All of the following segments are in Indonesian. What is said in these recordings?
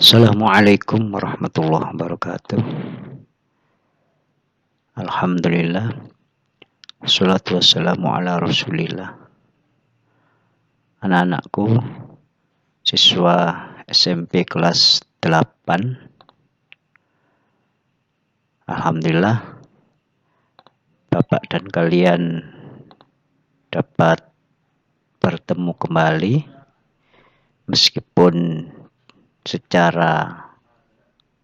Assalamualaikum warahmatullahi wabarakatuh. Alhamdulillah. Wassalatu wassalamu ala rasulillah. Anak-anakku, siswa SMP kelas 8. Alhamdulillah, Bapak dan kalian dapat bertemu kembali meskipun secara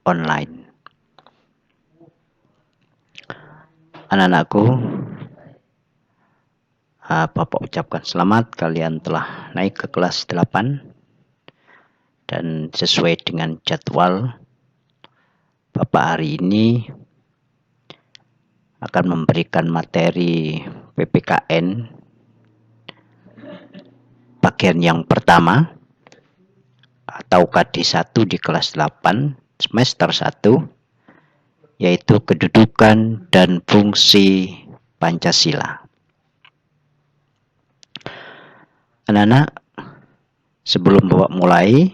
online. Anak-anakku, Bapak ucapkan selamat, kalian telah naik ke kelas 8 dan sesuai dengan jadwal Bapak hari ini akan memberikan materi PPKN bagian yang pertama atau KD1 di kelas 8 semester 1, yaitu kedudukan dan fungsi Pancasila. Anak-anak, sebelum Bapak mulai,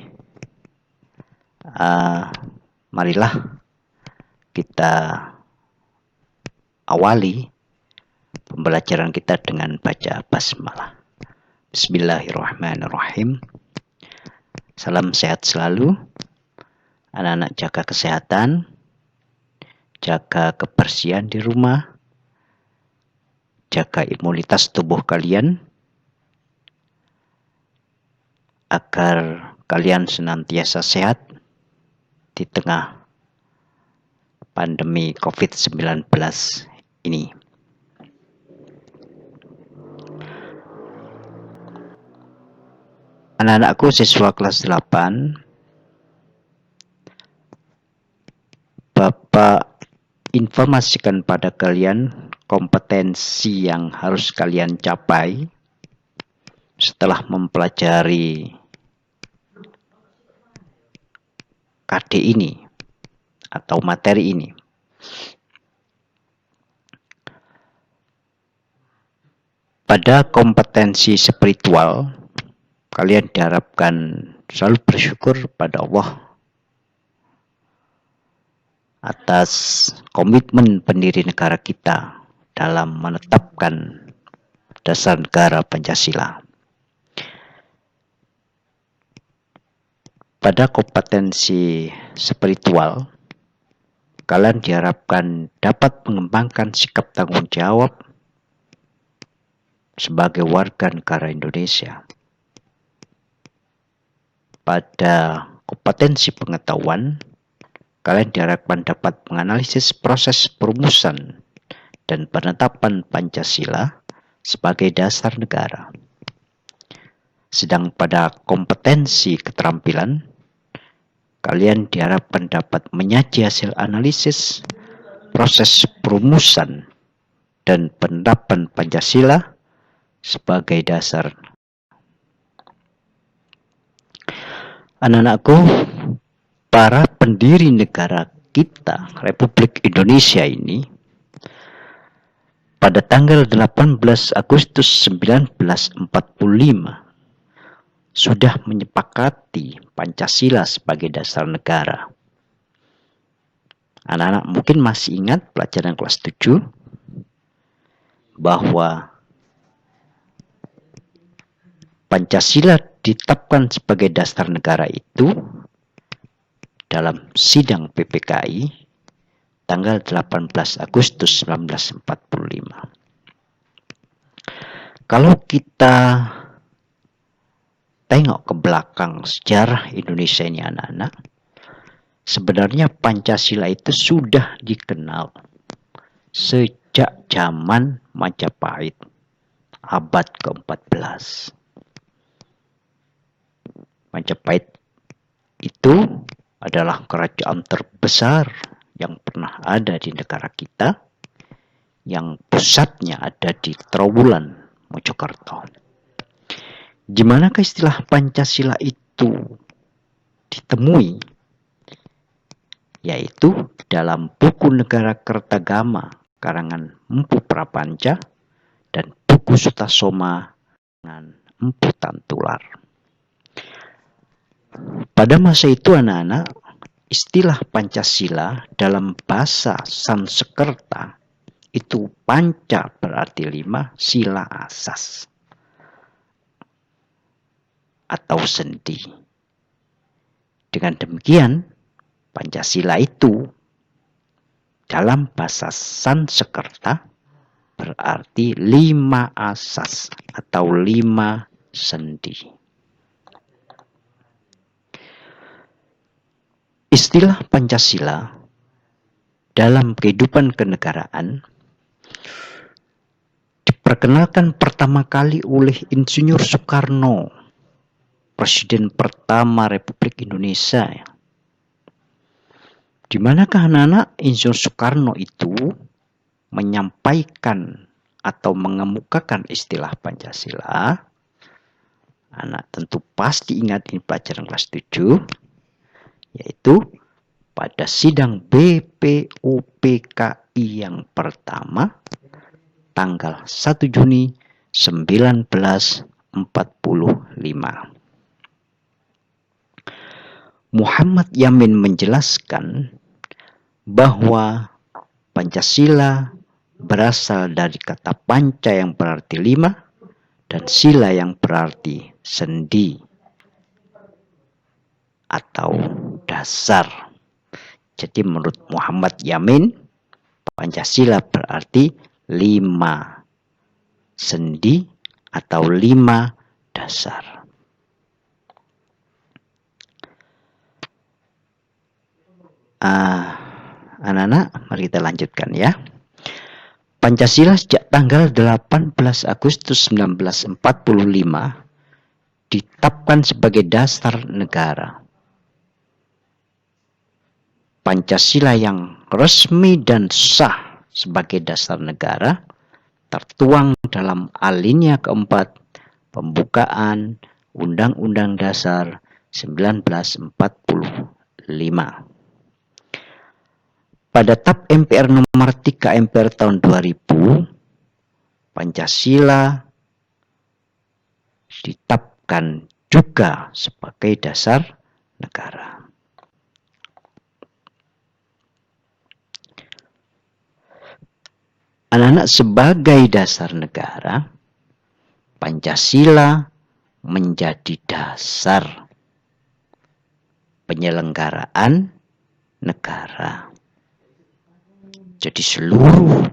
marilah kita awali pembelajaran kita dengan baca basmalah. Bismillahirrahmanirrahim. Salam sehat selalu. Anak-anak jaga kesehatan, jaga kebersihan di rumah, jaga imunitas tubuh kalian, agar kalian senantiasa sehat di tengah pandemi COVID-19 ini. Anak-anakku siswa kelas 8, Bapak informasikan pada kalian kompetensi yang harus kalian capai setelah mempelajari KD ini atau materi ini. Pada kompetensi spiritual, kalian diharapkan selalu bersyukur pada Allah atas komitmen pendiri negara kita dalam menetapkan dasar negara Pancasila. Pada kompetensi spiritual, kalian diharapkan dapat mengembangkan sikap tanggung jawab sebagai warga negara Indonesia. Pada kompetensi pengetahuan, kalian diharapkan dapat menganalisis proses perumusan dan penetapan Pancasila sebagai dasar negara. Sedang pada kompetensi keterampilan, kalian diharapkan dapat menyaji hasil analisis proses perumusan dan penerapan Pancasila sebagai dasar. Anak-anakku, para pendiri negara kita, Republik Indonesia ini, pada tanggal 18 Agustus 1945 sudah menyepakati Pancasila sebagai dasar negara. Anak-anak mungkin masih ingat pelajaran kelas 7 bahwa Pancasila ditetapkan sebagai dasar negara itu dalam sidang PPKI tanggal 18 Agustus 1945. Kalau kita tengok ke belakang sejarah Indonesia ini anak-anak, sebenarnya Pancasila itu sudah dikenal sejak zaman Majapahit abad ke-14. Majapahit itu adalah kerajaan terbesar yang pernah ada di negara kita, yang pusatnya ada di Trowulan, Mojokerto. Di manakah istilah Pancasila itu ditemui? Yaitu dalam buku Negara Kertagama karangan Empu Prapanca dan buku Sutasoma karangan Empu Tantular. Pada masa itu anak-anak, istilah Pancasila dalam bahasa Sanskerta itu panca berarti 5, sila asas atau sendi. Dengan demikian, Pancasila itu dalam bahasa Sanskerta berarti 5 asas atau 5 sendi. Istilah Pancasila dalam kehidupan kenegaraan diperkenalkan pertama kali oleh Insinyur Soekarno, Presiden pertama Republik Indonesia. Di manakah anak-anak Insinyur Soekarno itu menyampaikan atau mengemukakan istilah Pancasila? Anak tentu pasti ingat ini pelajaran kelas 7. Yaitu pada sidang BPUPKI yang pertama tanggal 1 Juni 1945. Muhammad Yamin menjelaskan bahwa Pancasila berasal dari kata panca yang berarti 5 dan sila yang berarti sendi atau dasar. Jadi menurut Muhammad Yamin, Pancasila berarti 5 sendi atau 5 dasar. Anak-anak, mari kita lanjutkan ya. Pancasila sejak tanggal 18 Agustus 1945 ditetapkan sebagai dasar negara. Pancasila yang resmi dan sah sebagai dasar negara tertuang dalam alinea keempat pembukaan Undang-Undang Dasar 1945. Pada TAP MPR nomor 3 MPR tahun 2000, Pancasila ditetapkan juga sebagai dasar negara. Anak-anak, sebagai dasar negara, Pancasila menjadi dasar penyelenggaraan negara. Jadi seluruh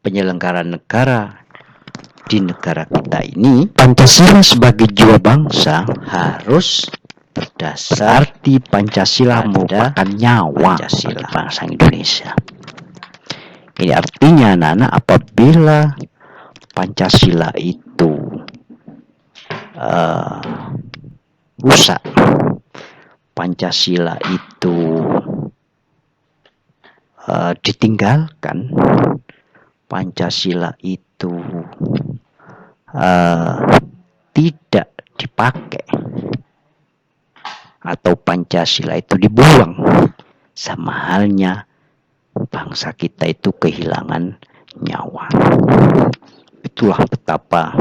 penyelenggaraan negara di negara kita ini, Pancasila sebagai jiwa bangsa harus berdasar arti Pancasila merupakan nyawa Pancasila bangsa Indonesia. Ini artinya anak-anak, apabila Pancasila itu rusak, Pancasila itu ditinggalkan, Pancasila itu tidak dipakai, atau Pancasila itu dibuang, sama halnya bangsa kita itu kehilangan nyawa. Itulah betapa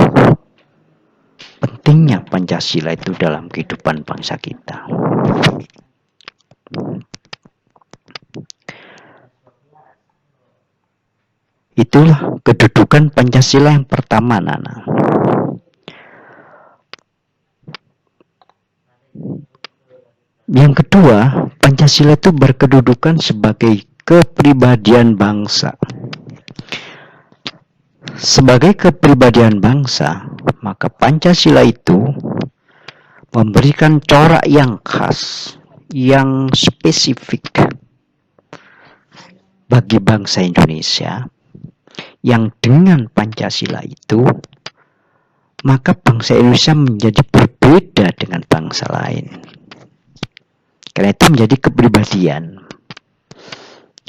pentingnya Pancasila itu dalam kehidupan bangsa kita. Itulah kedudukan Pancasila yang pertama, Nana. Yang kedua, Pancasila itu berkedudukan sebagai kepribadian bangsa. Sebagai kepribadian bangsa, maka Pancasila itu memberikan corak yang khas, yang spesifik bagi bangsa Indonesia, yang dengan Pancasila itu, maka bangsa Indonesia menjadi berbeda dengan bangsa lain. Karena itu menjadi kepribadian.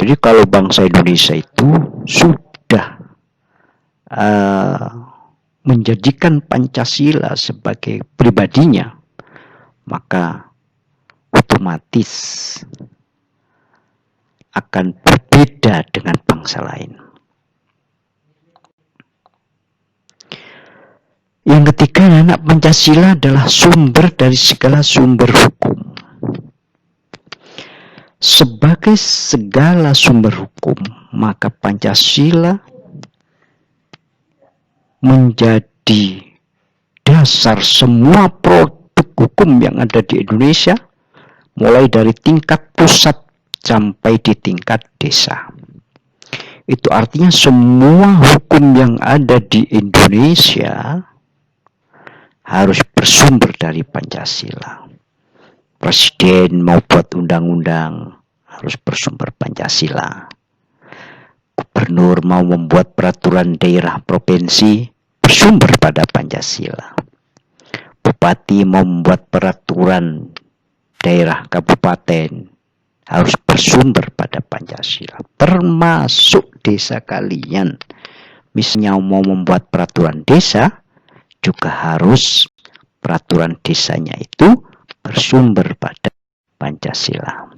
Jadi kalau bangsa Indonesia itu sudah menjadikan Pancasila sebagai pribadinya, maka otomatis akan berbeda dengan bangsa lain. Yang ketiga, anak, Pancasila adalah sumber dari segala sumber hukum. sebagai segala sumber hukum, maka Pancasila menjadi dasar semua produk hukum yang ada di Indonesia, mulai dari tingkat pusat sampai di tingkat desa. Itu artinya semua hukum yang ada di Indonesia harus bersumber dari Pancasila. Presiden mau buat undang-undang harus bersumber Pancasila. Gubernur mau membuat peraturan daerah provinsi bersumber pada Pancasila. Bupati mau membuat peraturan daerah kabupaten harus bersumber pada Pancasila, termasuk desa kalian. Misalnya mau membuat peraturan desa, juga harus peraturan desanya itu bersumber pada Pancasila.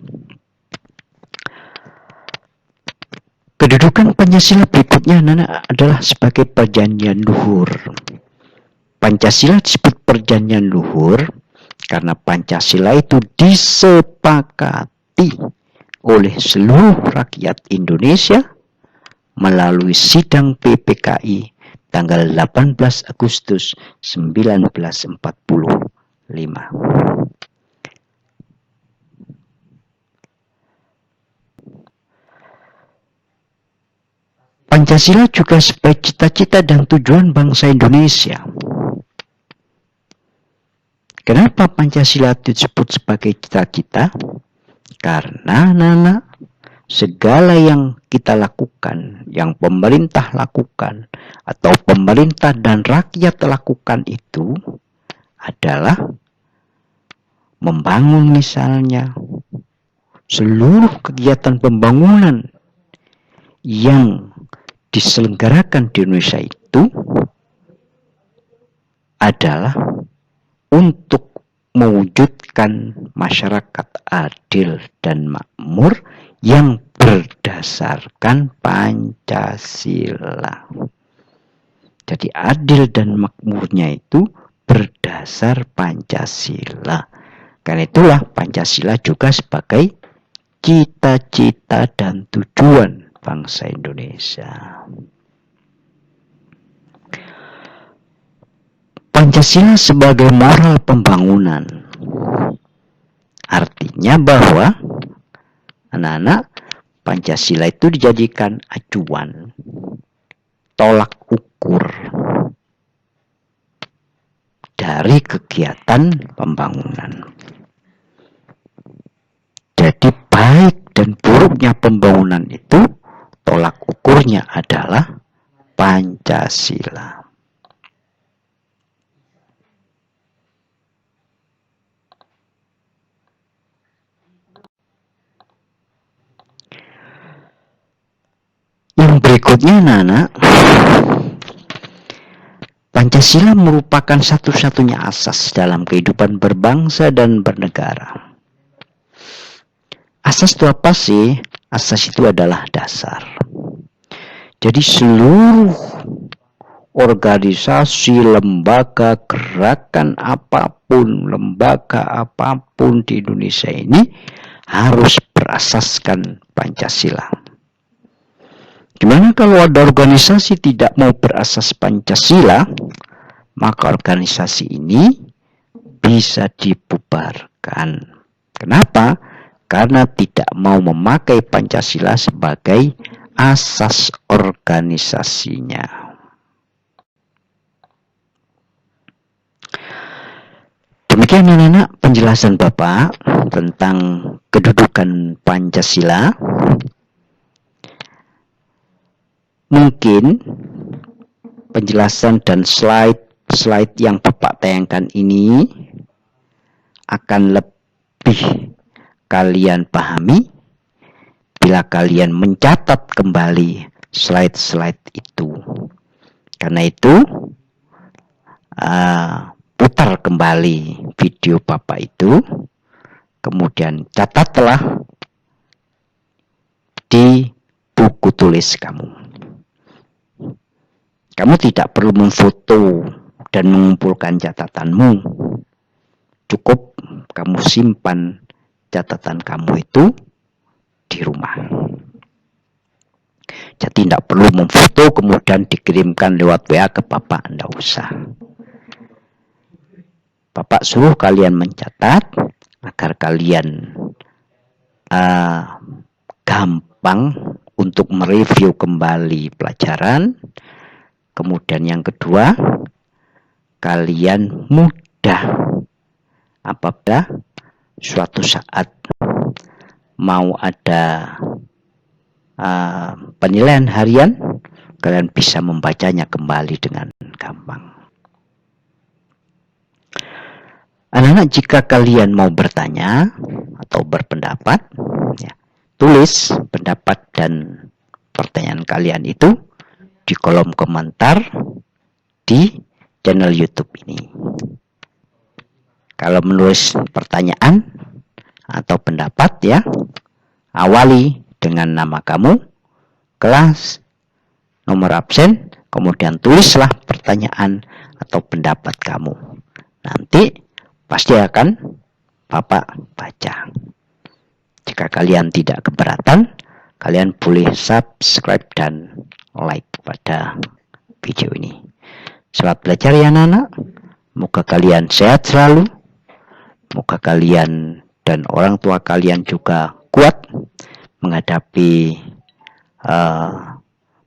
Kedudukan Pancasila berikutnya adalah sebagai perjanjian luhur. Pancasila disebut perjanjian luhur karena Pancasila itu disepakati oleh seluruh rakyat Indonesia melalui sidang PPKI tanggal 18 Agustus 1945. Pancasila juga sebagai cita-cita dan tujuan bangsa Indonesia. Kenapa Pancasila disebut sebagai cita-cita? Karena segala yang kita lakukan, yang pemerintah lakukan, atau pemerintah dan rakyat lakukan itu adalah membangun, misalnya seluruh kegiatan pembangunan yang diselenggarakan di Indonesia itu adalah untuk mewujudkan masyarakat adil dan makmur yang berdasarkan Pancasila. Jadi adil dan makmurnya itu berdasar Pancasila. Karena itulah Pancasila juga sebagai cita-cita dan tujuan bangsa Indonesia. Pancasila sebagai moral pembangunan. Artinya bahwa anak-anak, Pancasila itu dijadikan acuan, tolak ukur dari kegiatan pembangunan. Jadi baik dan buruknya pembangunan itu tolak ukurnya adalah Pancasila. Yang berikutnya, anak-anak, Pancasila merupakan satu-satunya asas dalam kehidupan berbangsa dan bernegara. Asas itu apa sih? Asas itu adalah dasar. Jadi seluruh organisasi, lembaga, gerakan apapun, lembaga apapun di Indonesia ini harus berasaskan Pancasila. Gimana kalau ada organisasi tidak mau berasas Pancasila, maka organisasi ini bisa dibubarkan. Kenapa? Karena tidak mau memakai Pancasila sebagai asas organisasinya. Demikian anak-anak penjelasan Bapak tentang kedudukan Pancasila. Mungkin penjelasan dan slide yang Bapak tayangkan ini akan lebih kalian pahami bila kalian mencatat kembali slide-slide itu. Karena itu, putar kembali video Bapak itu, kemudian catatlah di buku tulis kamu. Kamu tidak perlu memfoto dan mengumpulkan catatanmu. Cukup kamu simpan catatan kamu itu di rumah. Jadi tidak perlu memfoto kemudian dikirimkan lewat WA ke Bapak, tidak usah. Bapak suruh kalian mencatat agar kalian gampang untuk mereview kembali pelajaran. Kemudian yang kedua, kalian mudah apabila suatu saat mau ada penilaian harian, kalian bisa membacanya kembali dengan gampang. Anak-anak, jika kalian mau bertanya atau berpendapat, ya, tulis pendapat dan pertanyaan kalian itu di kolom komentar di channel YouTube ini. Kalau menulis pertanyaan atau pendapat, ya, awali dengan nama kamu, kelas, nomor absen, kemudian tulislah pertanyaan atau pendapat kamu. Nanti pasti akan Bapak baca. Jika kalian tidak keberatan, kalian boleh subscribe dan like pada video ini. Selamat belajar ya anak-anak. Moga kalian sehat selalu. Moga kalian dan orang tua kalian juga kuat menghadapi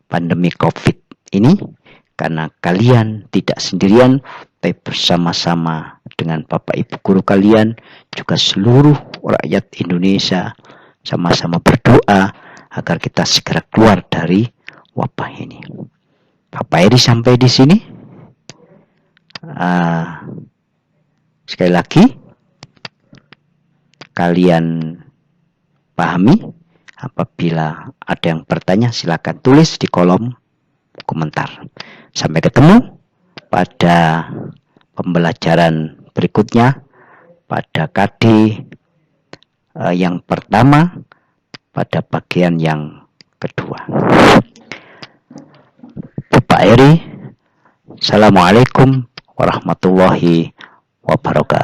pandemi COVID ini, karena kalian tidak sendirian, tapi bersama-sama dengan Bapak Ibu guru kalian, juga seluruh rakyat Indonesia, sama-sama berdoa agar kita segera keluar dari wabah ini. Bapak Eri sampai di sini. Sekali lagi, kalian pahami. Apabila ada yang bertanya, silakan tulis di kolom komentar. Sampai ketemu pada pembelajaran berikutnya, pada KD yang pertama, pada bagian yang kedua. Bapak Eri, Assalamualaikum warahmatullahi wabarakatuh.